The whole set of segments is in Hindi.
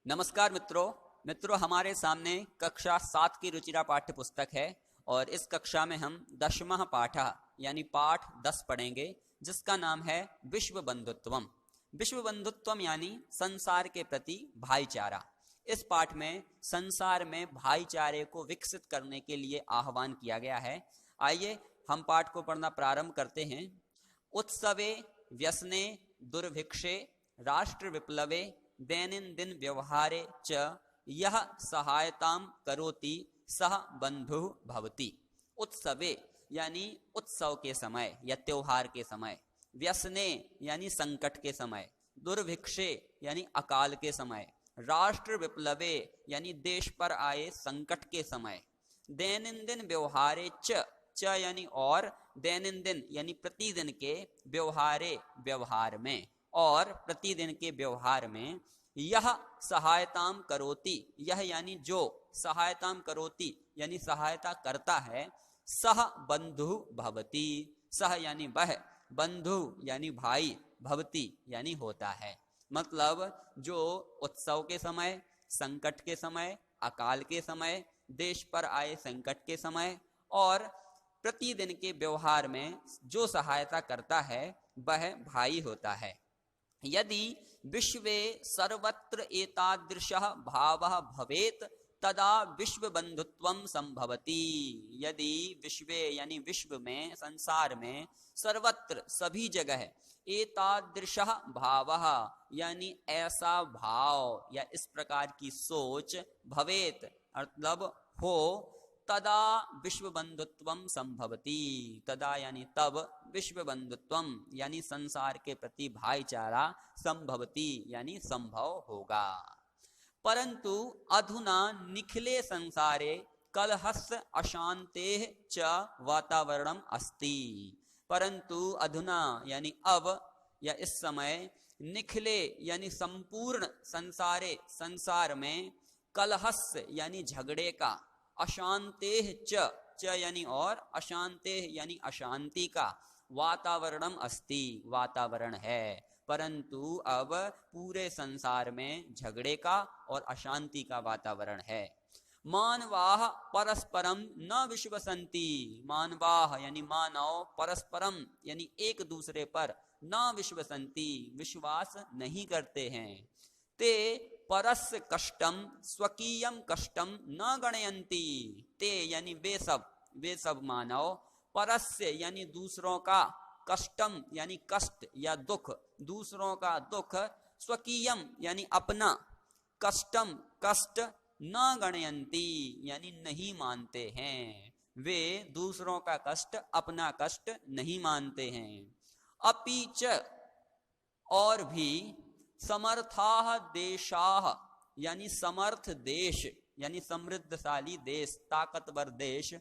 नमस्कार मित्रों हमारे सामने कक्षा 7 की रुचिरा पाठ्य पुस्तक है और इस कक्षा में हम 10वां पाठ यानी पाठ 10 पढ़ेंगे, जिसका नाम है विश्व बंधुत्वम। विश्व बंधुत्वम यानी संसार के प्रति भाईचारा। इस पाठ में संसार में भाईचारे को विकसित करने के लिए आह्वान किया गया है। आइए हम पाठ को पढ़ना प्रारंभ करते हैं। उत्सवे व्यसने दुर्भिक्षे राष्ट्र विप्लवे दैनंदिन व्यवहारे च यह सहायतां करोति सह बंधु भवति। उत्सवे यानी उत्सव के समय या त्योहार के समय, व्यसने यानी संकट के समय, दुर्भिक्षे यानी अकाल के समय, राष्ट्र विप्लवे यानी देश पर आए संकट के समय, दैनंदिन व्यवहारे च यानी और, दैनंदिन यानी प्रतिदिन के, व्यवहारे व्यवहार में, और प्रतिदिन के व्यवहार में, यह सहायतां करोति, यह यानी जो, सहायतां करोति यानी सहायता करता है, सह बंधु भवति, सह यानी वह, बंधु यानी भाई, भवति यानी होता है। मतलब जो उत्सव के समय, संकट के समय, अकाल के समय, देश पर आए संकट के समय और प्रतिदिन के व्यवहार में जो सहायता करता है वह भाई होता है। यदि विश्वे सर्वत्र एतादृशः भावः भवेत् तदा विश्व बंधुत्वं संभवति। यदि विश्वे यानी विश्व में, संसार में, सर्वत्र सभी जगह, एतादृशः भावः यानी ऐसा भाव या इस प्रकार की सोच, भवेत् मतलब हो, तदा विश्व बंधुत्वम संभवति, तदा यानी तब, विश्व बंधुत्वम यानी संसार के प्रति भाईचारा, संभवति यानी संभव होगा। परंतु अधुना निखिले संसारे कलहस्य अशांतेः च वातावरणम अस्ति। परंतु अधुना यानी अब या इस समय, निखिले यानी संपूर्ण संसारे संसार में, कलहस्य यानी झगड़े का, अशांतेः च यानी और, अशांतेः यानी अशांति का, वातावरणम अस्ति वातावरण है। परंतु अब पूरे संसार में झगड़े का और अशांति का वातावरण है। मानवाः परस्परम न विश्वसन्ति, मानवाः यानी मानव, परस्परम यानी एक दूसरे पर, न विश्वसन्ति विश्वास नहीं करते हैं, ते परस्य कष्टम स्वकीयम कष्टम न गणयन्ति। ते यानी वे सब मानव, परस्य यानी दूसरों का, कष्टम यानी कष्ट या दुख, दूसरों का दुख, स्वकीयम यानी अपना, कष्टम कष्ट, न गणयन्ति यानी नहीं मानते हैं, वे दूसरों का कष्ट अपना कष्ट नहीं मानते हैं। अपि च और भी, समर्थाः देशाः यानी समर्थ देश यानी समृद्धशाली देश, ताकतवर देश,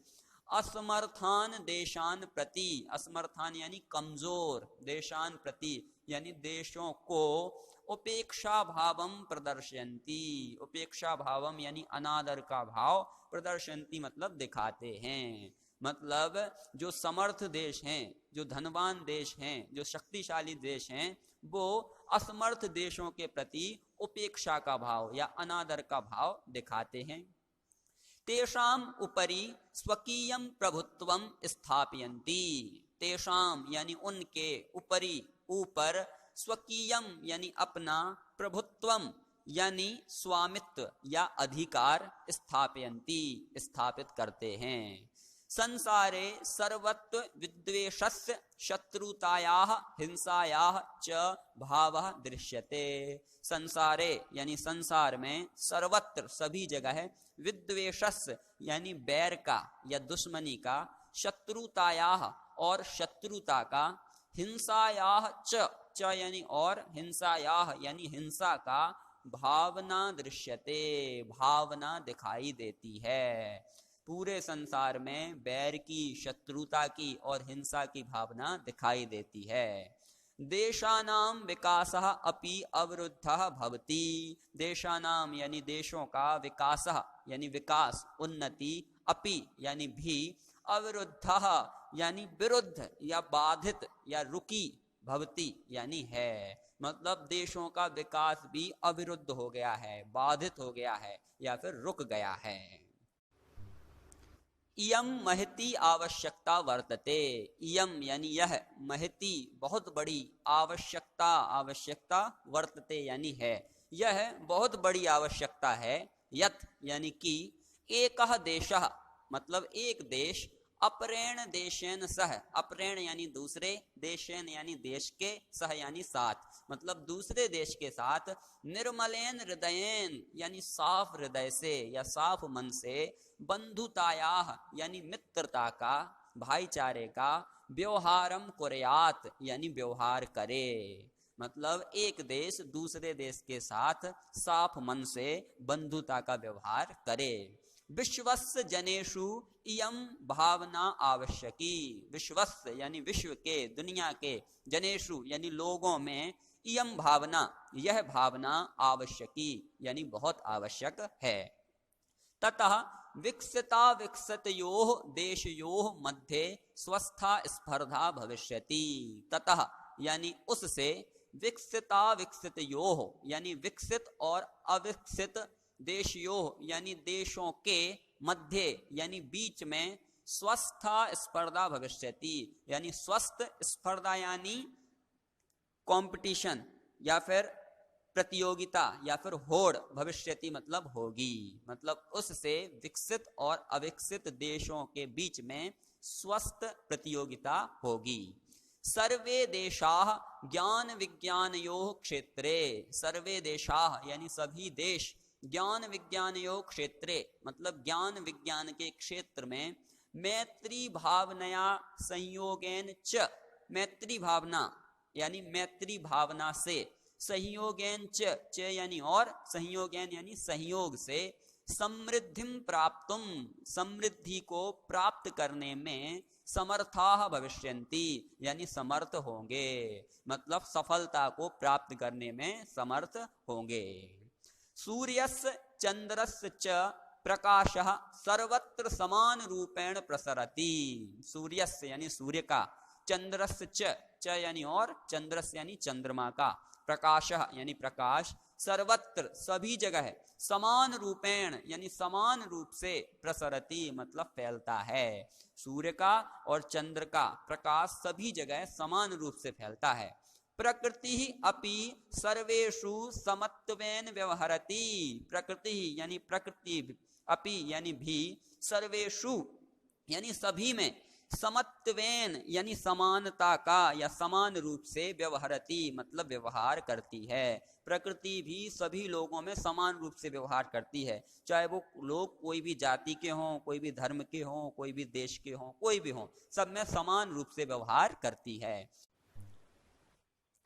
असमर्थान देशान प्रति, असमर्थान यानी कमजोर, देशान प्रति यानी देशों को, उपेक्षा भावम प्रदर्शयन्ति, उपेक्षा भावम यानी अनादर का भाव, प्रदर्शयन्ति मतलब दिखाते हैं। मतलब जो समर्थ देश हैं, जो धनवान देश हैं, जो शक्तिशाली देश हैं, वो असमर्थ देशों के प्रति उपेक्षा का भाव या अनादर का भाव दिखाते हैं। तेषाम उपरि स्वकीयम प्रभुत्वम स्थापयन्ति, तेषाम यानी उनके, उपरि ऊपर, स्वकीयम यानी अपना, प्रभुत्वम यानी स्वामित्व या अधिकार, स्थापयन्ति स्थापित करते हैं। संसारे सर्वत्र विद्वेषस्य शत्रुतायाः हिंसायाः च भावः दृश्यते। संसारे यानी संसार में, सर्वत्र सभी जगह, विद्वेषस्य यानी बैर का या दुश्मनी का, शत्रुतायाः और शत्रुता का, हिंसायाः च यानी और, हिंसायाः यानी हिंसा का, भावना दृश्यते भावना दिखाई देती है। पूरे संसार में बैर की, शत्रुता की और हिंसा की भावना दिखाई देती है। देशानां विकासः अपि अवरुद्धः भवति, देशानां यानी देशों का, विकासः यानी विकास, उन्नति, अपि यानी भी, अवरुद्धः यानी विरुद्ध या बाधित या रुकी, भवति यानी है, मतलब देशों का विकास भी अविरुद्ध हो गया है, बाधित हो गया है या फिर रुक गया है। इयम महती आवश्यकता वर्तते, इयम यानी यह, महती बहुत बड़ी, आवश्यकता आवश्यकता, वर्तते यानी है, यह बहुत बड़ी आवश्यकता है, यत यानी कि, एकह देशः मतलब एक देश, अपरेण देशेन सह, अपरेण यानी दूसरे, देशेन यानी देश के, सह यानी साथ, मतलब दूसरे देश के साथ, निर्मलेन हृदयेन यानी साफ हृदय से या साफ मन से, बंधुताया यानी मित्रता का, भाईचारे का, व्यवहारम कुर्यात यानी व्यवहार करे, मतलब एक देश दूसरे देश के साथ साफ मन से बंधुता का व्यवहार करे। विश्वस्य जनेषु इयम भावना आवश्यकी, विश्वस्य यानी विश्व के, दुनिया के, जनेषु यानी लोगों में, इयम भावना यह भावना, आवश्यकी यानी बहुत आवश्यक है। ततः विकसिता विकसितयोः देशयोः मध्ये स्वस्था स्पर्धा भविष्यति, ततः यानी उससे, विकसिता विकसितयोः यानी विकसित और अविकसित, देशयोः यानी देशों के, मध्य यानी बीच में, स्वस्था स्पर्धा भविष्यति यानी स्वस्थ स्पर्धा यानी कंपटीशन या फिर प्रतियोगिता या फिर होड़, भविष्यति मतलब होगी, मतलब उससे विकसित और अविकसित देशों के बीच में स्वस्थ प्रतियोगिता होगी। सर्वे देशाः ज्ञान विज्ञानयोः क्षेत्रे, सर्वे देशाः यानी सभी देश, ज्ञान विज्ञानयोः क्षेत्रे मतलब ज्ञान विज्ञान के क्षेत्र में, मैत्री भावनया संयोगेन च, मैत्री भावना यानी मैत्री भावना से, संयोगेन च यानी और, संयोगेन यानी संयोग से, समृद्धिम प्राप्तुम समृद्धि को प्राप्त करने में, समर्थाः भविष्यन्ति यानी समर्थ होंगे, मतलब सफलता को प्राप्त करने में समर्थ होंगे। सूर्यस्य चंद्रस्य च प्रकाशः सर्वत्र समान रूपेण प्रसरति, सूर्यस्य यानी सूर्य का, चंद्रस्य च यानी और, चंद्रस्य यानी चंद्रमा का, प्रकाशः यानी प्रकाश, सर्वत्र सभी जगह, समान रूपेण यानी समान रूप से, प्रसरति मतलब फैलता है, सूर्य का और चंद्र का प्रकाश सभी जगह समान रूप से फैलता है। प्रकृति अपि सर्वेषु समत्वेन व्यवहरति, प्रकृति यानी प्रकृति, अपि यानी भी, सर्वेषु यानी सभी में, समत्वेन यानी समानता का या समान रूप से, व्यवहरति मतलब व्यवहार करती है, प्रकृति भी सभी लोगों में समान रूप से व्यवहार करती है, चाहे वो लोग कोई भी जाति के हों, कोई भी धर्म के हों, कोई भी देश के हों, कोई भी हों, सब में समान रूप से व्यवहार करती है।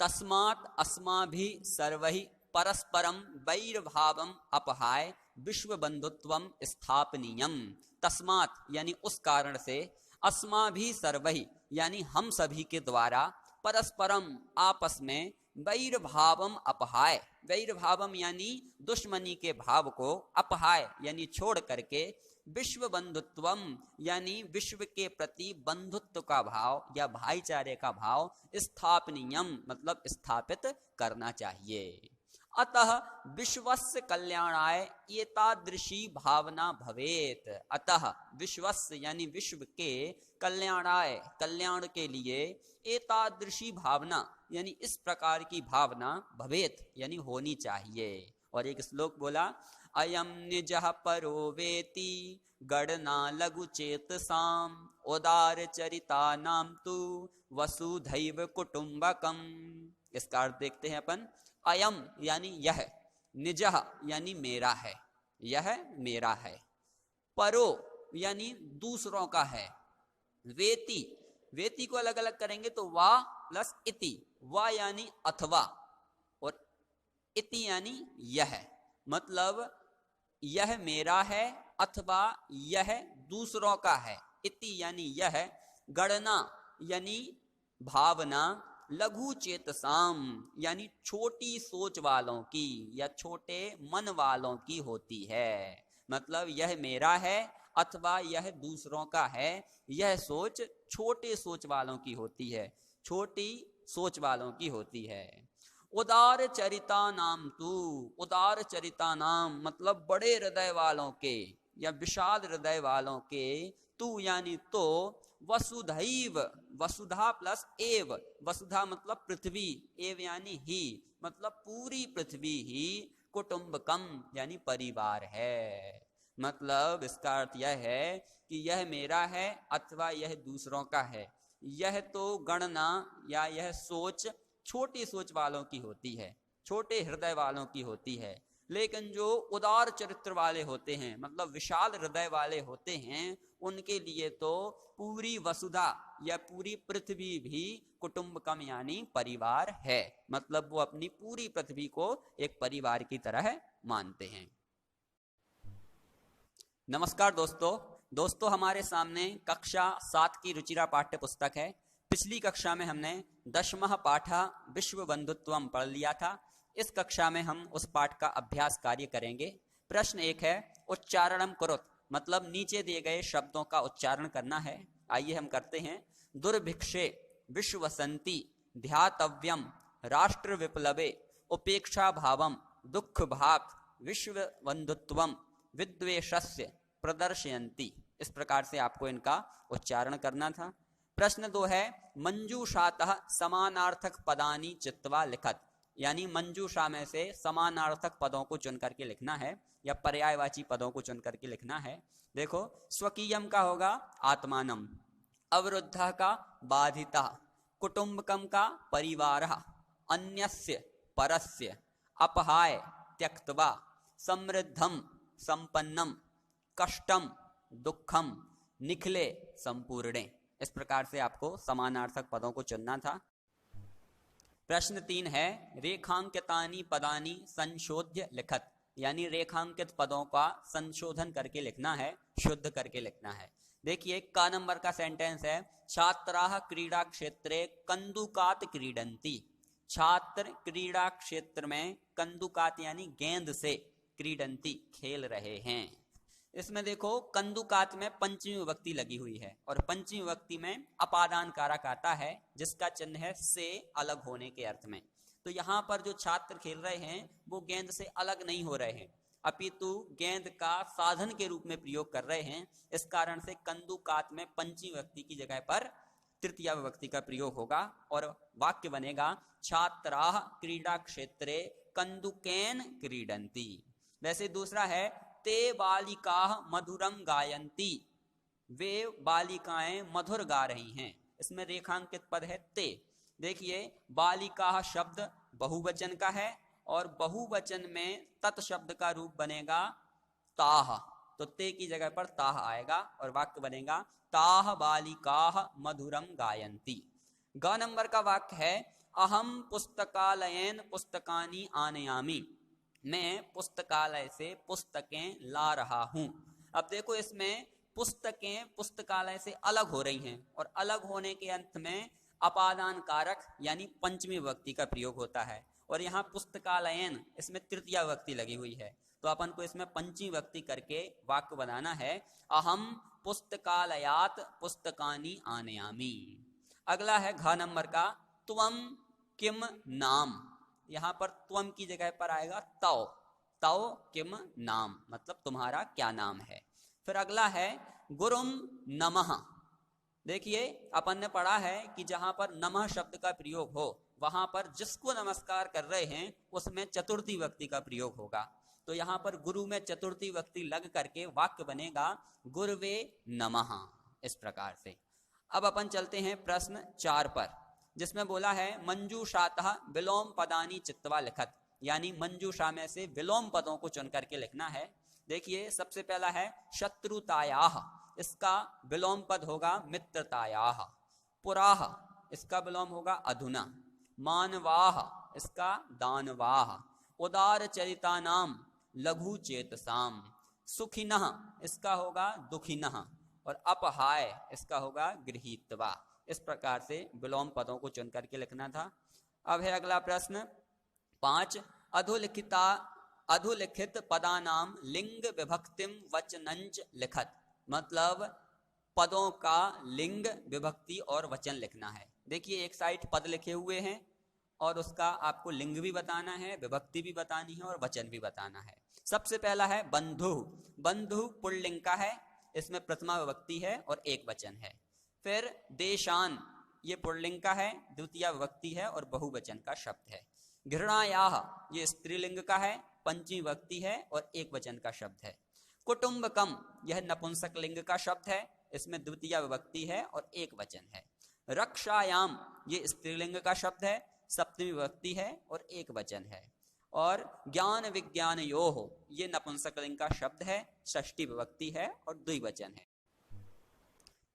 तस्मात् अस्माभिः सर्वैः परस्परं वैरभावम् अपहाय विश्व बंधुत्वम स्थापनीयम, तस्मात् यानी उस कारण से, अस्माभिः सर्वैः यानी हम सभी के द्वारा, परस्परम आपस में, वैरभावम अपहाय, वैरभावम यानी दुश्मनी के भाव को, अपहाय यानी छोड़ करके, विश्व बंधुत्वम यानी विश्व के प्रति बंधुत्व का भाव या भाईचारे का भाव, स्थापनीयम मतलब स्थापित करना चाहिए। अतः विश्वस्य कल्याणाय एतादृशी भावना भवेत, अतः विश्वस्य यानी विश्व के, कल्याणाय कल्याण के लिए, एतादृशी भावना यानी इस प्रकार की भावना, भवेत यानी होनी चाहिए। और एक श्लोक बोला, अयम निजः परो वेति गणना लघु चेतसाम, उदार चरिता नाम तु वसुधैव कुटुंबकम। इसका अर्थ देखते हैं अपन। अयम यानी यह, निजः यानी मेरा है, यह मेरा है, परो यानी दूसरों का है, वेति, वेति को अलग अलग करेंगे तो वा प्लस इति, वा यानी अथवा और इति यानी यह, मतलब यह मेरा है अथवा यह दूसरों का है, इति यानी यह, गणना यानी भावना, लघु चेतसाम यानी छोटी सोच वालों की या छोटे मन वालों की होती है, मतलब यह मेरा है अथवा यह दूसरों का है, यह सोच छोटे सोच वालों की होती है, छोटी सोच वालों की होती है। उदार चरिता नाम तू, उदार चरिता नाम मतलब बड़े हृदय वालों के या विशाल हृदय वालों के, तू यानी तो, वसुधैव, वसुधा प्लस एव, वसुधा मतलब पृथ्वी, एव यानी ही मतलब पूरी पृथ्वी ही, कुटुंबकम यानी परिवार है। मतलब इसका अर्थ यह है कि यह मेरा है अथवा यह दूसरों का है। यह तो गणना या यह सोच छोटी सोच वालों की होती है, छोटे हृदय वालों की होती है, लेकिन जो उदार चरित्र वाले होते हैं मतलब विशाल हृदय वाले होते हैं, उनके लिए तो पूरी वसुधा या पूरी पृथ्वी भी कुटुंबकम यानी परिवार है। मतलब वो अपनी पूरी पृथ्वी को एक परिवार की तरह मानते हैं। नमस्कार दोस्तों, हमारे सामने कक्षा 7 की रुचिरा पाठ्य पुस्तक है। पिछली कक्षा में हमने 10वां पाठ विश्व बंधुत्वम पढ़ लिया था। इस कक्षा में हम उस पाठ का अभ्यास कार्य करेंगे। प्रश्न 1 है उच्चारणम कुरुत, मतलब नीचे दिए गए शब्दों का उच्चारण करना है। आइए हम करते हैं। दुर्भिक्षे, विश्वसंति, ध्यातव्यम, राष्ट्र विप्लवे, उपेक्षा भावम, दुख भाग, विश्व बंधुत्वम, विद्वेषस्य प्रदर्शयन्ति। इस प्रकार से आपको इनका उच्चारण करना था। प्रश्न 2 है मंजूषातः समानार्थक पदानि चित्वा लिखत, यानी मंजूषा में से समानार्थक पदों को चुन करके लिखना है या पर्यायवाची पदों को चुन करके लिखना है। देखो, स्वकीयम का होगा आत्मानम, अवरुद्ध का बाधिता, कुटुंबकम का परिवारः, अन्यस्य परस्य, अपहाय त्यक्त्वा, समृद्धम संपन्नम, कष्टम दुखम, निखले संपूर्णे। इस प्रकार से आपको समानार्थक पदों को चुनना था। प्रश्न 3 है रेखांकितानि पदानि संशोध्य लिखत, यानी रेखांकित पदों का संशोधन करके लिखना है, शुद्ध करके लिखना है। देखिए, का नंबर का सेंटेंस है छात्राः क्रीडा क्षेत्रे कंदुकात क्रीडन्ति। छात्र क्रीडा क्षेत्र में कंदुकात यानी गेंद से, क्रीडन्ति खेल रहे हैं। इसमें देखो, कंदुकात में पंचमी विभक्ति लगी हुई है और पंचमी विभक्ति में अपादान कारक आता है जिसका चिन्ह है से अलग होने के अर्थ में। तो यहाँ पर जो छात्र खेल रहे हैं वो गेंद से अलग नहीं हो रहे हैं, अपितु गेंद का साधन के रूप में प्रयोग कर रहे हैं। इस कारण से कंदुकात में पंचमी विभक्ति की जगह पर तृतीय विभक्ति का प्रयोग होगा और वाक्य बनेगा छात्राः क्रीडा क्षेत्रे कंदुकेन क्रीडन्ति। वैसे दूसरा है ते बालिकाः मधुरम गायन्ति, वे बालिकाएं मधुर गा रही हैं। इसमें रेखांकित पद है ते। देखिए, बालिकाः शब्द बहुवचन का है और बहुवचन में तत् शब्द का रूप बनेगा ताह, तो ते की जगह पर ताह आएगा और वाक्य बनेगा ताह बालिकाः मधुरम गायन्ति। ग नंबर का वाक्य है अहम पुस्तकालयेन पुस्तकानि आनयामि, मैं पुस्तकालय से पुस्तकें ला रहा हूं। अब देखो, इसमें पुस्तकें पुस्तकालय से अलग हो रही हैं और अलग होने के अंत में अपादान कारक यानी पंचमी विभक्ति का प्रयोग होता है और यहाँ पुस्तकालयन इसमें तृतीय विभक्ति लगी हुई है, तो अपन को इसमें पंचमी विभक्ति करके वाक्य बनाना है अहम पुस्तकालयात पुस्तकानि आनयामि। अगला है घ नंबर का त्वम किम नाम, यहाँ पर त्वम की जगह पर आएगा तव, तव किम नाम मतलब तुम्हारा क्या नाम है। फिर अगला है गुरुम नमः। देखिए, अपन ने पढ़ा है कि जहां पर नमः शब्द का प्रयोग हो वहां पर जिसको नमस्कार कर रहे हैं उसमें चतुर्थी विभक्ति का प्रयोग होगा। तो यहाँ पर गुरु में चतुर्थी विभक्ति लग करके वाक्य बनेगा गुरवे नमः। इस प्रकार से अब अपन चलते हैं प्रश्न 4 पर, जिसमें बोला है मंजूषातः विलोम पदानि चित्वा लिखत, यानी मंजूषा में से विलोम पदों को चुन करके लिखना है। देखिए, सबसे पहला है शत्रुतायाः, इसका विलोम पद होगा मित्रतायाः। पुराः, इसका विलोम होगा अधुना। मानवाः, इसका दानवाः। उदार चरितानाम लघु चेतसाम। सुखिनः, इसका होगा दुखिनः और अपहाय इसका होगा गृहीत्वा। इस प्रकार से विलोम पदों को चुन करके लिखना था। अब है अगला प्रश्न 5 अधोलिखित पदानाम लिंग विभक्तिम वचनंच लिखत, मतलब पदों का लिंग विभक्ति और वचन लिखना है। देखिए, एक साइड पद लिखे हुए हैं और उसका आपको लिंग भी बताना है, विभक्ति भी बतानी है और वचन भी बताना है। सबसे पहला है बंधु। बंधु पुल्लिंग का है, इसमें प्रथमा विभक्ति है और एक वचन है। फिर देशान, ये पुल्लिंग का है, द्वितीय विभक्ति है और बहुवचन का शब्द है। घृणायाह, ये स्त्रीलिंग का है, पंचमी विभक्ति है और एक वचन का शब्द है। कुटुंबकम, यह नपुंसक लिंग का शब्द है, इसमें द्वितीय विभक्ति है और एक वचन है। रक्षायाम, ये स्त्रीलिंग का शब्द है, सप्तमी विभक्ति है और एक वचन है। और ज्ञान विज्ञान योह, ये नपुंसक लिंग का शब्द है, षष्ठी विभक्ति है और द्विवचन है।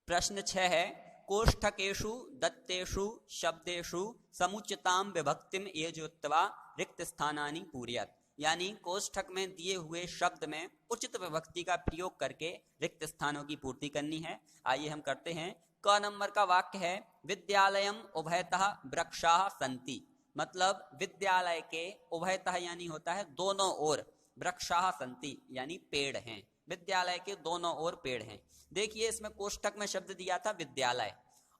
प्रश्न 6 है कोष्ठकेषु दत्तेषु शब्देषु समुचिताम विभक्तिम एजोत्वा रिक्त स्थानानि पूरयत्, यानी कोष्ठक में दिए हुए शब्द में उचित विभक्ति का प्रयोग करके रिक्त स्थानों की पूर्ति करनी है। आइए हम करते हैं। क नंबर का वाक्य है विद्यालयम उभयतः वृक्षाः सन्ति, मतलब विद्यालय के उभयतः यानी होता है दोनों ओर, वृक्षाः सन्ति यानी पेड़ हैं, विद्यालय के दोनों ओर पेड़ हैं। देखिए इसमें कोष्ठक में शब्द दिया था विद्यालय,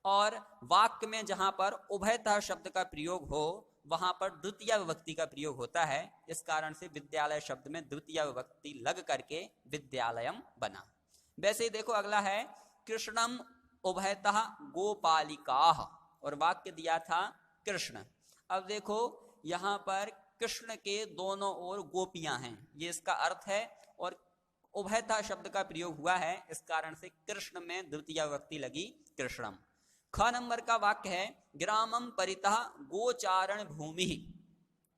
और वाक्य में जहां पर उभयतः शब्द का प्रयोग हो वहां पर द्वितीय विभक्ति का प्रयोग होता है। इस कारण से विद्यालय शब्द में द्वितीय विभक्ति लग करके विद्यालयम बना। वैसे ही देखो अगला है कृष्णम उभयतः गोपालिकाः, और वाक्य दिया था कृष्ण। अब देखो यहाँ पर कृष्ण के दोनों ओर गोपियां हैं, ये इसका अर्थ है, और उभयतः शब्द का प्रयोग हुआ है, इस कारण से कृष्ण में द्वितीय विभक्ति लगी कृष्णम। ख नंबर का वाक्य है ग्रामम परितः गोचारण भूमि,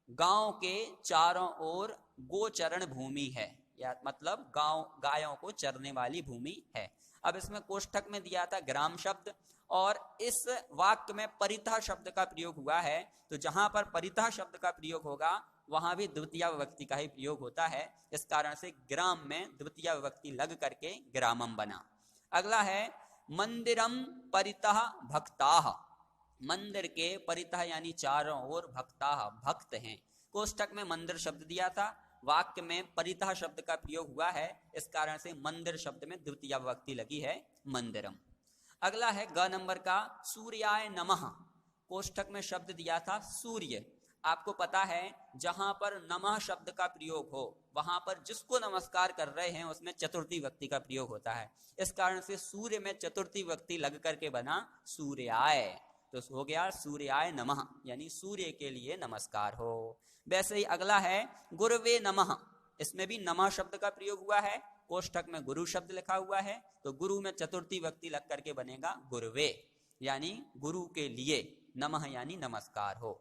गांव के चारों ओर गोचरण भूमि है, या मतलब गांव गायों को चरने वाली भूमि है। अब इसमें कोष्ठक में दिया था ग्राम शब्द, और इस वाक्य में परितः शब्द का प्रयोग हुआ है, तो जहां पर परितः शब्द का प्रयोग होगा वहां भी द्वितीय विभक्ति का ही प्रयोग होता है। इस कारण से ग्राम में द्वितीय विभक्ति लग करके ग्रामम बना। अगला है मंदिरम परितः भक्ताः, मंदिर के परितः यानी चारों ओर भक्ताः भक्त हैं। कोष्ठक में मंदिर शब्द दिया था, वाक्य में परितः शब्द का प्रयोग हुआ है, इस कारण से मंदिर शब्द में द्वितीय विभक्ति लगी है मंदिरम। अगला है ग नंबर का सूर्याय नमः, कोष्ठक में शब्द दिया था सूर्य। आपको पता है जहां पर नमः शब्द का प्रयोग हो वहां पर जिसको नमस्कार कर रहे हैं उसमें चतुर्थी विभक्ति का प्रयोग होता है। इस कारण से सूर्य में चतुर्थी विभक्ति लग करके बना सूर्याय, तो हो गया सूर्याय नमः, यानी सूर्य के लिए नमस्कार हो। वैसे ही अगला है गुरुवे नमः, इसमें भी नमः शब्द का प्रयोग हुआ है, कोष्ठक में गुरु शब्द लिखा हुआ है, तो गुरु में चतुर्थी विभक्ति लग करके बनेगा गुरुवे, यानी गुरु के लिए नमः यानी नमस्कार हो।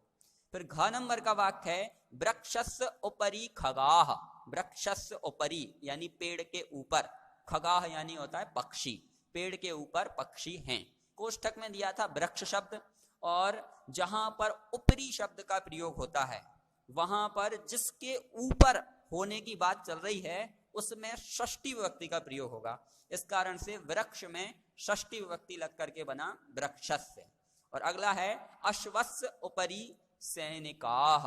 फिर घ नंबर का वाक्य है वृक्षस्य उपरि खगाः, वृक्षस्य उपरि यानी पेड़ के ऊपर, खगाः यानी होता है पक्षी, पेड़ के ऊपर पक्षी हैं। कोष्ठक में दिया था वृक्ष शब्द, और जहां पर उपरी शब्द का प्रयोग होता है वहां पर जिसके ऊपर होने की बात चल रही है उसमें षष्ठी विभक्ति का प्रयोग होगा। इस कारण से वृक्ष में षष्ठी विभक्ति लग करके बना वृक्षस्य। और अगला है अश्वस्य उपरि सैनिकाः,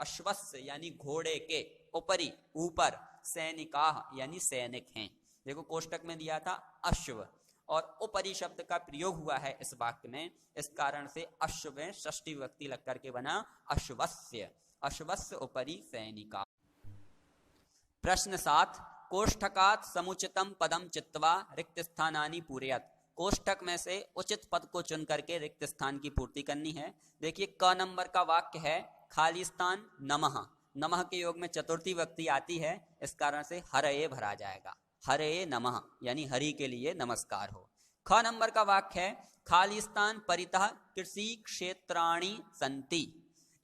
अश्वस्य यानी घोड़े के, उपरि ऊपर, सैनिकाः यानी सैनिक हैं। देखो कोष्ठक में दिया था अश्व और उपरि शब्द का प्रयोग हुआ है इस वाक्य में, इस कारण से अश्व में षष्ठी विभक्ति लग करके बना अश्वस्य, अश्वस्य उपरि सैनिका। प्रश्न 7 कोष्ठकात् समुचितम पदम चित्वा रिक्त स्थानानि पूरयत्, कोष्ठक में से उचित पद को चुन करके रिक्त स्थान की पूर्ति करनी है। देखिए क नंबर का वाक्य है खाली स्थान नमः, नमः के योग में चतुर्थी विभक्ति आती है, इस कारण से हरये भरा जाएगा, हरये नमः यानी हरि के लिए नमस्कार हो। ख नंबर का वाक्य है खाली स्थान परितः कृषि क्षेत्राणि सन्ति,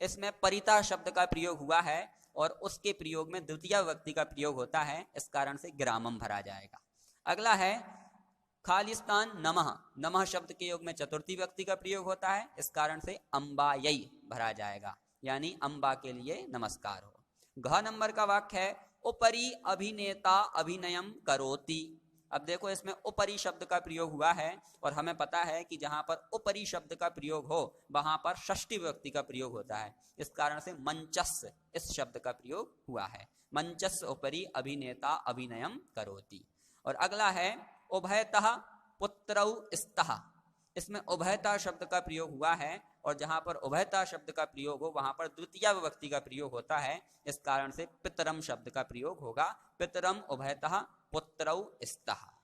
इसमें परितः शब्द का प्रयोग हुआ है और उसके प्रयोग में द्वितीय विभक्ति का प्रयोग होता है, इस कारण से ग्रामम भरा जाएगा। अगला है खाली स्थान नमः, नमः शब्द के योग में चतुर्थी विभक्ति का प्रयोग होता है, इस कारण से अम्बायै भरा जाएगा, यानी अम्बा के लिए नमस्कार हो। घ नंबर का वाक्य है उपरि अभिनेता अभिनयम करोति। अब देखो इसमें उपरि शब्द का प्रयोग हुआ है और हमें पता है कि जहां पर उपरि शब्द का प्रयोग हो वहां पर षष्ठी विभक्ति का प्रयोग होता है, इस कारण से मंचस्य इस शब्द का प्रयोग हुआ है, मंचस्य उपरि अभिनेता अभिनयम करोति। और अगला है उभयतः पुत्रौ स्तः, इसमें उभयतः शब्द का प्रयोग हुआ है और जहां पर उभयता शब्द का प्रयोग हो वहां पर द्वितीय विभक्ति का प्रयोग होता है। इस कारण से पितरम शब्द का प्रयोग होगा। पितरम उभयतः पुत्रौ स्तः।